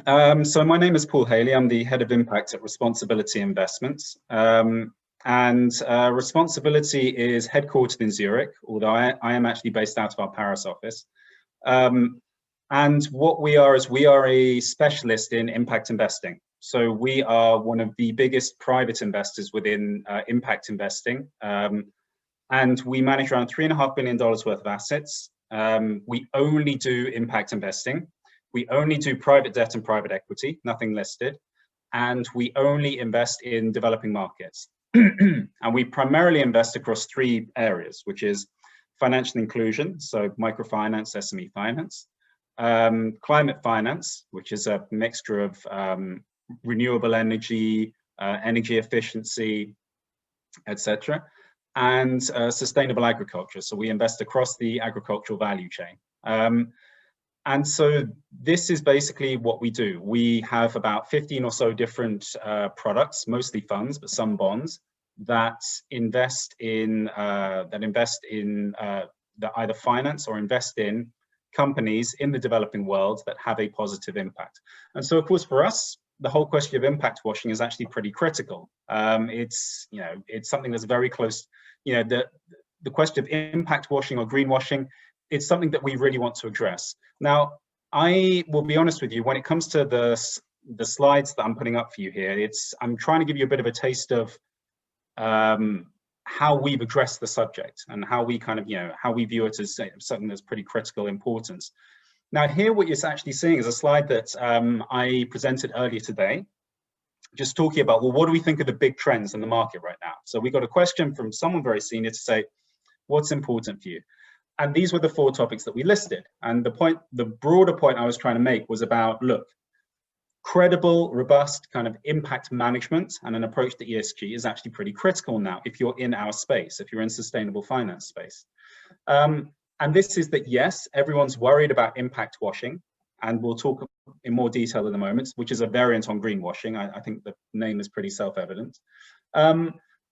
So my name is Paul Hailey. I'm the head of impact at responsAbility Investments. responsAbility is headquartered in Zurich, although I am actually based out of our Paris office. And what we are is we are a specialist in impact investing. So we are one of the biggest private investors within impact investing. And we manage around $3.5 billion worth of assets. We only do impact investing. We only do private debt and private equity, nothing listed. And we only invest in developing markets. And we primarily invest across three areas, which is financial inclusion, so microfinance, SME finance, climate finance, which is a mixture of renewable energy, energy efficiency, etc., and sustainable agriculture. So we invest across the agricultural value chain. And so this is basically what we do. We have about 15 or so different products, mostly funds, but some bonds that invest in that either finance or invest in companies in the developing world that have a positive impact. And so, of course, for us, the whole question of impact washing is actually pretty critical. It's something that's very close. The question of impact washing or greenwashing, it's something that we really want to address. Now, I will be honest with you, when it comes to the slides that I'm putting up for you here, I'm trying to give you a bit of a taste of how we've addressed the subject and how we how we view it as something that's pretty critical importance. Now, here what you're actually seeing is a slide that I presented earlier today, just talking about, well, what do we think of the big trends in the market right now? So we got a question from someone very senior to say, what's important for you? And these were the four topics that we listed. And the broader point I was trying to make was about, look, credible, robust kind of impact management and an approach to ESG is actually pretty critical now if you're in our space, if you're in sustainable finance space. And this is that, yes, everyone's worried about impact washing, and we'll talk in more detail in a moment, which is a variant on greenwashing. I think the name is pretty self-evident.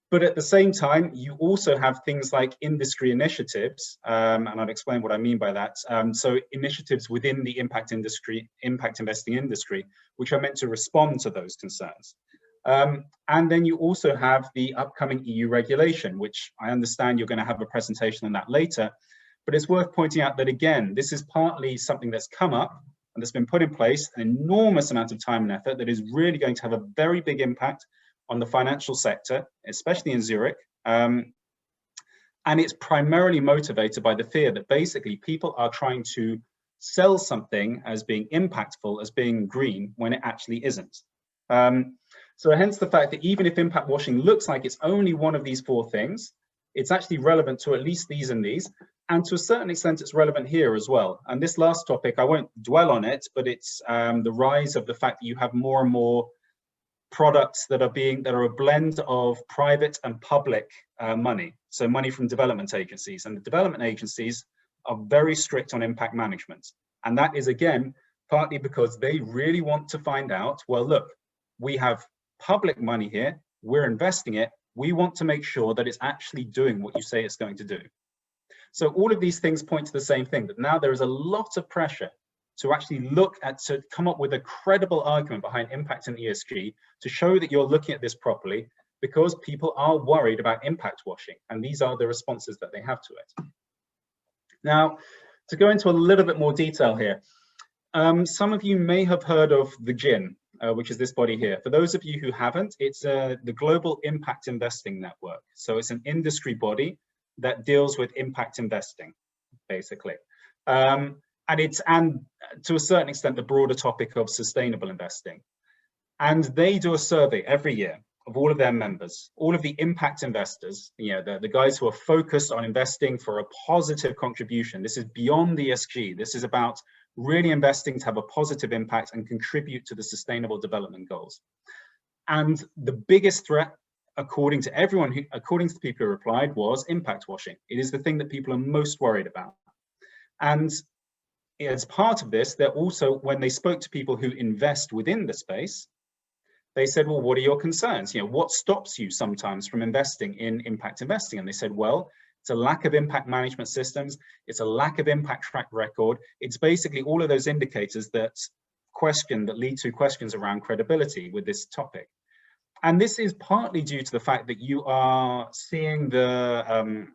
But at the same time, you also have things like industry initiatives, and I'll explain what I mean by that. So initiatives within the impact investing industry, which are meant to respond to those concerns. And then you also have the upcoming EU regulation, which I understand you're going to have a presentation on that later. But it's worth pointing out that, again, this is partly something that's come up and that's been put in place, an enormous amount of time and effort that is really going to have a very big impact on the financial sector, especially in Zurich. And it's primarily motivated by the fear that basically people are trying to sell something as being impactful, as being green, when it actually isn't. So hence the fact that even if impact washing looks like it's only one of these four things, it's actually relevant to at least these and these. And to a certain extent, it's relevant here as well. And this last topic, I won't dwell on it, but it's the rise of the fact that you have more and more products that are a blend of private and public money, so money from development agencies. And the development agencies are very strict on impact management. And that is, again, partly because they really want to find out, well, look, we have public money here, we're investing it, we want to make sure that it's actually doing what you say it's going to do. So all of these things point to the same thing, that now there is a lot of pressure to actually to come up with a credible argument behind impact and ESG to show that you're looking at this properly, because people are worried about impact washing, and these are the responses that they have to it. Now, to go into a little bit more detail here, some of you may have heard of the GIN, which is this body here. For those of you who haven't, it's the Global Impact Investing Network. So it's an industry body that deals with impact investing, basically. And to a certain extent, the broader topic of sustainable investing. And they do a survey every year of all of their members, all of the impact investors, the guys who are focused on investing for a positive contribution. This is beyond the ESG. This is about really investing to have a positive impact and contribute to the sustainable development goals. And the biggest threat, according to the people who replied, was impact washing. It is the thing that people are most worried about. And as part of this, they're also, when they spoke to people who invest within the space, they said, well, what are your concerns? What stops you sometimes from investing in impact investing? And they said, well, it's a lack of impact management systems. It's a lack of impact track record. It's basically all of those indicators that question that lead to questions around credibility with this topic. And this is partly due to the fact that you are seeing the,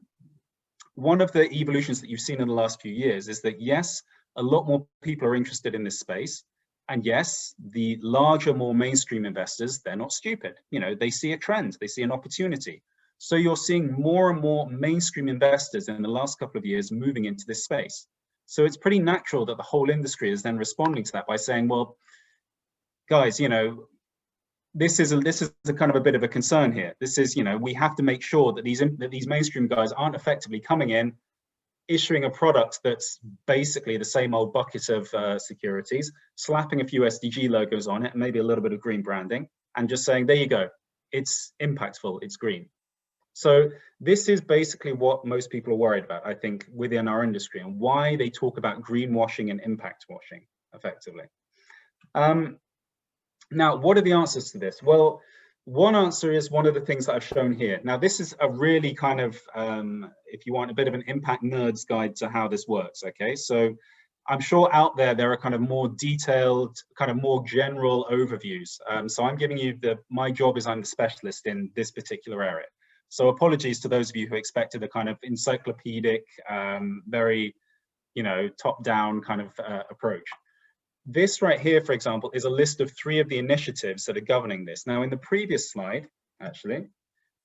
one of the evolutions that you've seen in the last few years is that, yes, a lot more people are interested in this space. And yes, the larger, more mainstream investors, they're not stupid. You know, they see a trend, they see an opportunity. So you're seeing more and more mainstream investors in the last couple of years moving into this space. So it's pretty natural that the whole industry is then responding to that by saying, well, guys, you know, this is a kind of a bit of a concern here. This is, you know, we have to make sure that these mainstream guys aren't effectively coming in, issuing a product that's basically the same old bucket of securities, slapping a few SDG logos on it, and maybe a little bit of green branding, and just saying, there you go, it's impactful, it's green. So this is basically what most people are worried about, I think, within our industry, and why they talk about greenwashing and impact washing, effectively. Now, what are the answers to this? Well, one answer is one of the things that I've shown here. Now, this is a really kind of, if you want, a bit of an impact nerd's guide to how this works, okay? So I'm sure out there are kind of more detailed, kind of more general overviews. So I'm giving you my job is I'm the specialist in this particular area. So apologies to those of you who expected a kind of encyclopedic, very, you know, top-down kind of approach. This right here, for example, is a list of 3 of the initiatives that are governing this. Now, in the previous slide, actually,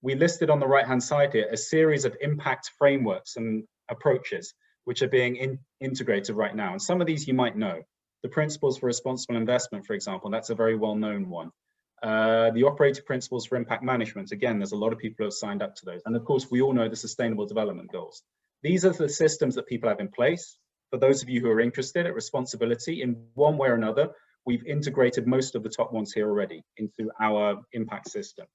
we listed on the right-hand side here a series of impact frameworks and approaches which are being integrated right now. And some of these you might know. The Principles for Responsible Investment, for example, that's a very well-known one. The Operating Principles for Impact Management, again, there's a lot of people who have signed up to those. And of course, we all know the Sustainable Development Goals. These are the systems that people have in place. For those of you who are interested at responsAbility, in one way or another, we've integrated most of the top ones here already into our impact system.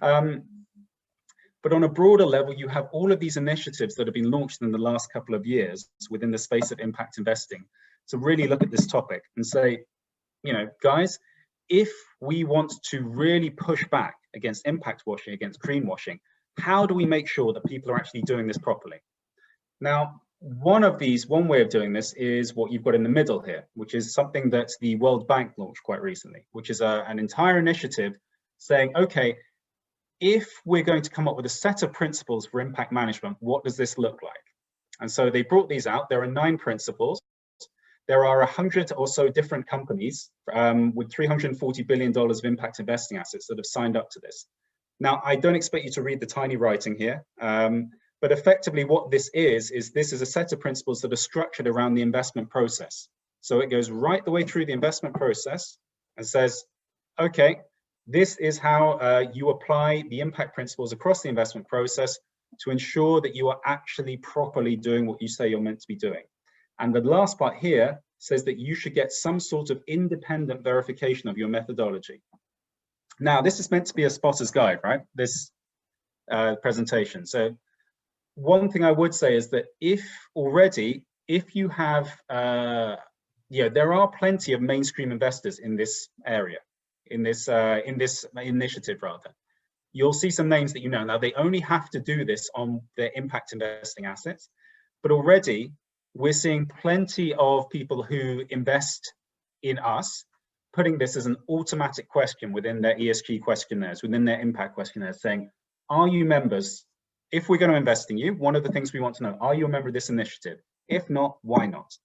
But on a broader level, you have all of these initiatives that have been launched in the last couple of years within the space of impact investing to really look at this topic and say, you know, guys, if we want to really push back against impact washing, against greenwashing, how do we make sure that people are actually doing this properly? Now, one way of doing this is what you've got in the middle here, which is something that the World Bank launched quite recently, which is an entire initiative saying, okay, if we're going to come up with a set of principles for impact management, what does this look like? And so they brought these out. There are 9 principles. There are 100 or so different companies with $340 billion of impact investing assets that have signed up to this. Now, I don't expect you to read the tiny writing here. But effectively what this is a set of principles that are structured around the investment process. So it goes right the way through the investment process and says, okay, this is how you apply the impact principles across the investment process to ensure that you are actually properly doing what you say you're meant to be doing. And the last part here says that you should get some sort of independent verification of your methodology. Now, this is meant to be a spotter's guide, right? This presentation. So one thing I would say is that if you have, there are plenty of mainstream investors in this area, in this initiative rather. You'll see some names that you know. Now, they only have to do this on their impact investing assets, but already we're seeing plenty of people who invest in us putting this as an automatic question within their ESG questionnaires, within their impact questionnaires, saying, are you members? If we're going to invest in you, one of the things we want to know, are you a member of this initiative? If not, why not?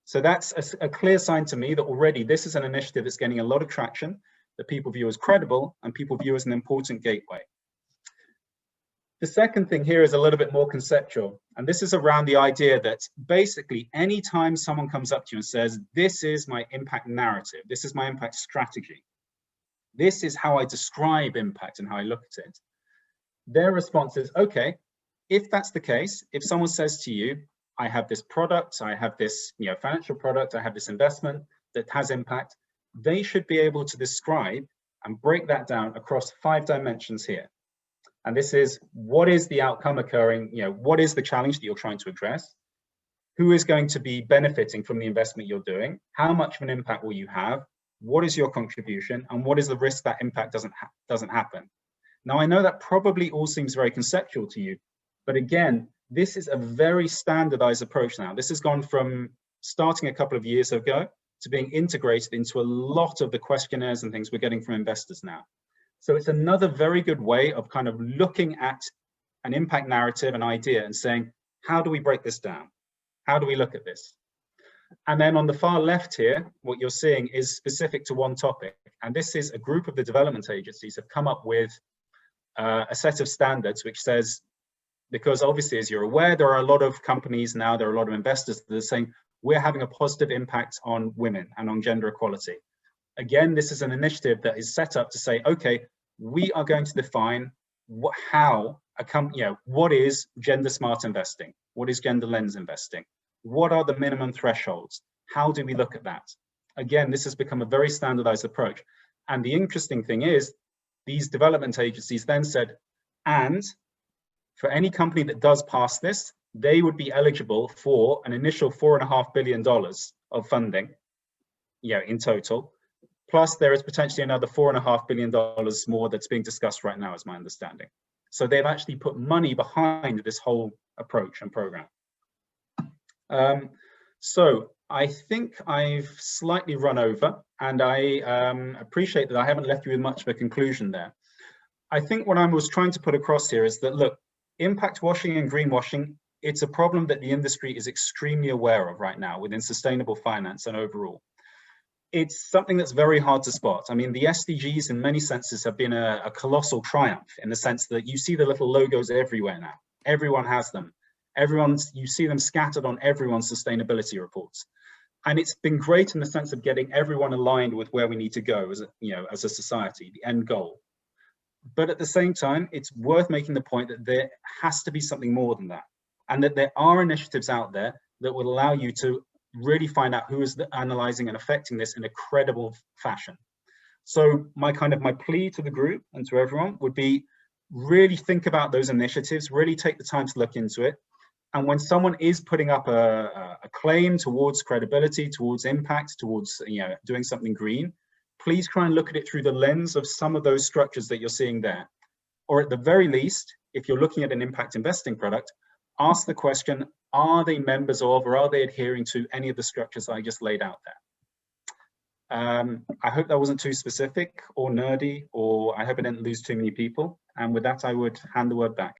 So that's a clear sign to me that already this is an initiative that's getting a lot of traction, that people view as credible and people view as an important gateway. The second thing here is a little bit more conceptual, and this is around the idea that basically anytime someone comes up to you and says, this is my impact narrative, this is my impact strategy, this is how I describe impact and how I look at it, their response is, okay, if that's the case, if someone says to you, I have this product, I have this financial product, I have this investment that has impact, they should be able to describe and break that down across 5 dimensions here. And this is, what is the outcome occurring? What is the challenge that you're trying to address? Who is going to be benefiting from the investment you're doing? How much of an impact will you have? What is your contribution? And what is the risk that impact doesn't happen? Now, I know that probably all seems very conceptual to you, but again, this is a very standardized approach now. This has gone from starting a couple of years ago to being integrated into a lot of the questionnaires and things we're getting from investors now. So it's another very good way of kind of looking at an impact narrative, an idea, and saying, how do we break this down? How do we look at this? And then on the far left here, what you're seeing is specific to one topic. And this is a group of the development agencies have come up with a set of standards which says, because obviously, as you're aware, there are a lot of companies now, there are a lot of investors that are saying, we're having a positive impact on women and on gender equality. Again, this is an initiative that is set up to say, okay, we are going to define how a company, what is gender smart investing? What is gender lens investing? What are the minimum thresholds? How do we look at that? Again, this has become a very standardized approach. And the interesting thing is, these development agencies then said, and for any company that does pass this, they would be eligible for an initial $4.5 billion of funding, in total. Plus, there is potentially another $4.5 billion more that's being discussed right now, is my understanding. So they've actually put money behind this whole approach and program. So I think I've slightly run over, and I appreciate that I haven't left you with much of a conclusion there. I think what I was trying to put across here is that, look, impact washing and greenwashing, it's a problem that the industry is extremely aware of right now within sustainable finance and overall. It's something that's very hard to spot. I mean, the SDGs in many senses have been a colossal triumph in the sense that you see the little logos everywhere now. Everyone has them. You see them scattered on everyone's sustainability reports. And it's been great in the sense of getting everyone aligned with where we need to go as a society, the end goal. But at the same time, it's worth making the point that there has to be something more than that. And that there are initiatives out there that will allow you to really find out who is analyzing and affecting this in a credible fashion. So my plea to the group and to everyone would be, really think about those initiatives, really take the time to look into it. And when someone is putting up a claim towards credibility, towards impact, towards doing something green, please try and look at it through the lens of some of those structures that you're seeing there. Or at the very least, if you're looking at an impact investing product, ask the question, are they members of, or are they adhering to any of the structures I just laid out there? I hope that wasn't too specific or nerdy, or I hope I didn't lose too many people. And with that, I would hand the word back.